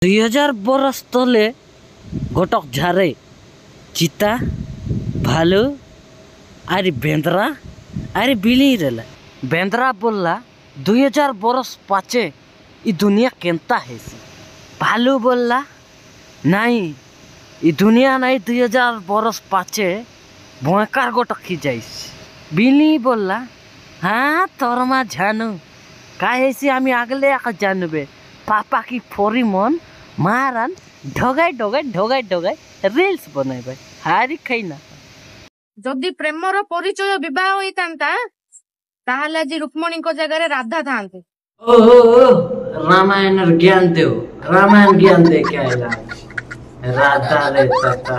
2000 बरस तले गोटक झारे चिता भालू आरे बेंद्रा आरे बिली रेला बेंद्रा बोलला 2000 बरस पाचे ई दुनिया केंता है सी। भालू बोलला नहीं ई दुनिया नहीं 2000 बरस पाचे भयंकर गोटक की जाइस। बिली बोलला हाँ तोरमा जानू काय सी आमी आगले आका जानबे पापा की फोरी मन मारान ढगाई ढगाई ढगाई ढगाई रील्स बनाइबे हारी खाइना। जदि प्रेमर परिचय विवाह होइतांता ताहले जी रुक्मणी को जगह राधा थांते। ओ रामायण ज्ञान देव रामायण ज्ञान दे के आइला राधा रे तता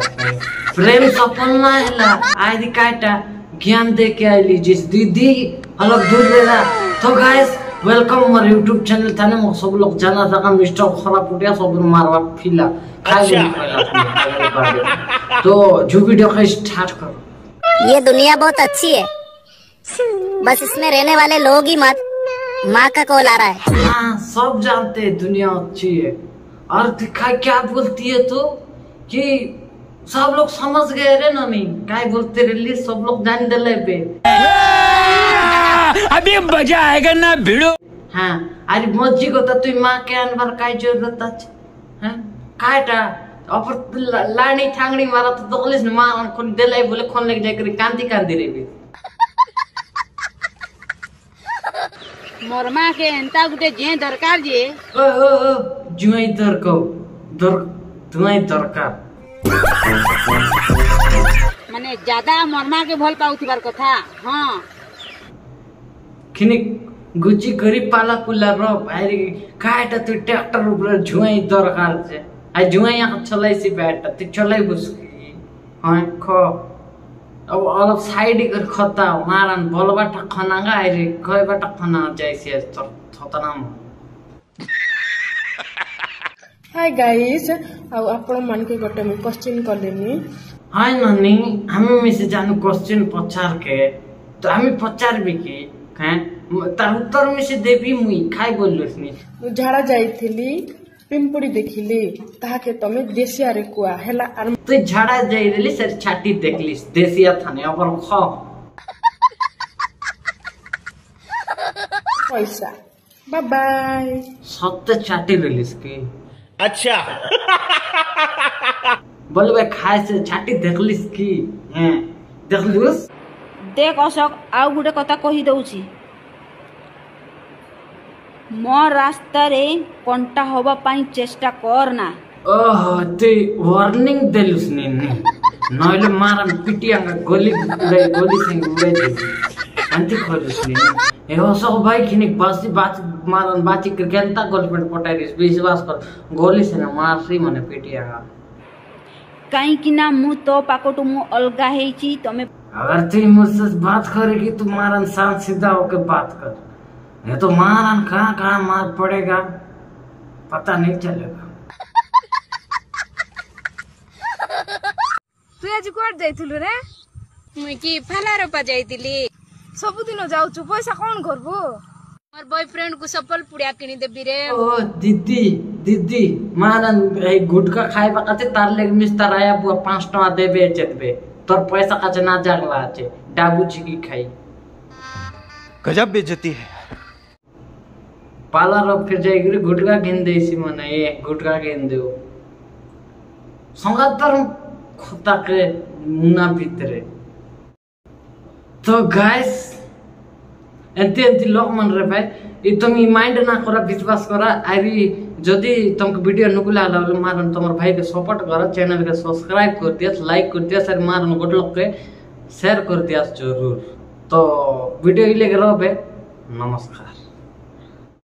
प्रेम सपना हैला आदि काटा ज्ञान दे के आइली जिस दीदी अलग दूर लेला। तो गाइस वेलकम मोर यूट्यूब चैनल थाने मो सब लोग जाना था मिस्टर खराब उठिया सब मारवा फिला खाई तो जो वीडियो का स्टार्ट करो। ये दुनिया बहुत अच्छी है, बस इसमें रहने वाले लोग ही मत। माँ का कॉल आ रहा है। हाँ सब जानते हैं दुनिया अच्छी है और दिखा क्या बोलती है तो कि सब लोग समझ गए रे ना नहीं क्या बोलते रहे सब लोग जान दे पे अभी मजा आएगा ना भिड़ो। हाँ अरे मज्जी को तो तू माँ के अनवर काय जरूरत है काटा अपर लानी ठांगड़ी मारा तो दोगलिस न माँ कोन देलाई बोले कोन लग जाए करे कांदी कांदी रे भी मोर माँ के एंता गुटे जे दरकार जे ओ जुई दरको तुम्हारी दरकार माने ज्यादा मोर माँ के भल पाउथिबार कथा। हाँ खिनी गुची करी पाला पुला रो भाई काटा तू ट्रैक्टर ऊपर जुई दरकार छे आ जुई यहाँ चलाई सी बैठ तू चलाई बुसकी। हाँ खो अब अलग साइड कर खता मारन बलबाटा खनागा आइरे गयबाटा खना जाइसे तो थतनाम। हाय गाइस आउ आपण मन के गोटे मु क्वेश्चन करलेनी। हाय नानी हमें मिसे जानू क्वेश्चन पचार के तो हमें पचार भी के हैं तार उत्तर मिसे देबी मुई खाई बोललसनी। मु झाड़ा जाइथिली पिंपुड़ी देखिली ताके तमे देसिया रे कुआ हैला आर तू झाड़ा जाई रेली सर छाटी देखलिस देसिया थाने अपन ख पैसा बाय बाय सत्य छाटी रेलिस के अच्छा बोलबे खाए से छाटी देखलिस की हैं देखलुस देख अशोक आउ गुटे कथा कहि दउची मो रास्ता रे कंटा होबा पाई चेष्टा करना। ओह ते वार्निंग देलुस नी नइले मारन पिटियांगा गोली संग उड़े दे अंति खोलुस नी ए सब भाई खिनी बासी बात मारन बाची कर केंता गर्लफ्रेंड पटाइरिस विश्वास कर गोली से न मारसी मने पिटियांगा काई कि ना मु तो पाकोटु मु अलगा हेची तमे अगर तू मुझसे बात करेगी तो मारन शांत सीधा होके बात कर ये तो मारन कहाँ मार पड़ेगा पता नहीं चलेगा। तू आज कोड जाइथिलु रे मुई की फला रोपा जाइतिली सब दिन जाउछु पैसा कोन करबो मोर बॉयफ्रेंड को सफल पुड़िया किनी देबी रे। ओ दीदी मारन ए गुटका खाइ बाकाते तार लेग मिस्टर आया बुआ 5 टका देबे चेतबे तोर पैसा काचे ना जागला आचे डाबू चिकी खाई गजब बेइज्जती है। पाला रो फिर जाइगिरी गुटका गिन देसी मने ए गुटका गिन देओ संगातर खता के मुना भीतरे। तो गाइस एंते लोग मन रे भाई ई तुम माइंड ना करा विश्वास करा आरी जदी तुमको वीडियो नुकुला हला मारन तमर भाई के सपोर्ट करा चैनल के सब्सक्राइब कर दिया लाइक कर दिया सर मारन गोट लोग के शेयर कर दिया जरूर। तो वीडियो इले के रहबे नमस्कार।